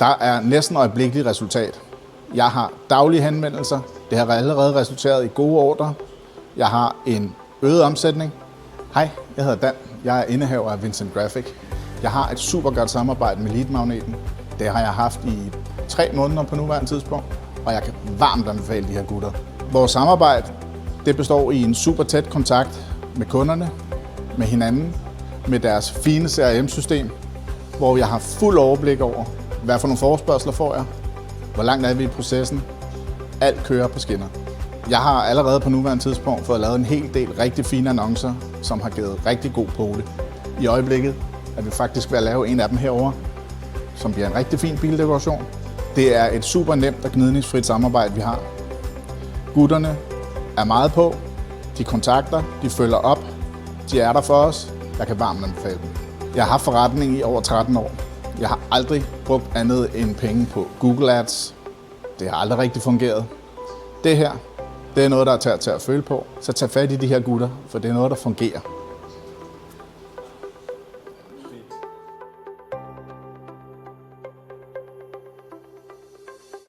Der er næsten øjeblikkeligt resultat. Jeg har daglige henvendelser. Det har allerede resulteret i gode ordrer. Jeg har en øget omsætning. Hej, jeg hedder Dan. Jeg er indehaver af Vincent Graphic. Jeg har et super godt samarbejde med Lead-magneten. Det har jeg haft i 3 måneder på nuværende tidspunkt, og jeg kan varmt anbefale de her gutter. Vores samarbejde det består i en super tæt kontakt med kunderne, med hinanden, med deres fine CRM-system, hvor jeg har fuld overblik over, hvad for nogle forespørgsler får jeg, hvor langt er vi i processen. Alt kører på skinner. Jeg har allerede på nuværende tidspunkt fået lavet en hel del rigtig fine annoncer, som har givet rigtig god pole. I øjeblikket er vi faktisk ved at lave en af dem herover, som bliver en rigtig fin bildekoration. Det er et super nemt og gnidningsfrit samarbejde, vi har. Gutterne er meget på, de kontakter, de følger op, de er der for os. Jeg kan varmt anbefale dem. Jeg har haft forretning i over 13 år. Jeg har aldrig brugt andet end penge på Google Ads. Det har aldrig rigtig fungeret. Det her, det er noget, der er til at føle på. Så tag fat i de her gutter, for det er noget, der fungerer.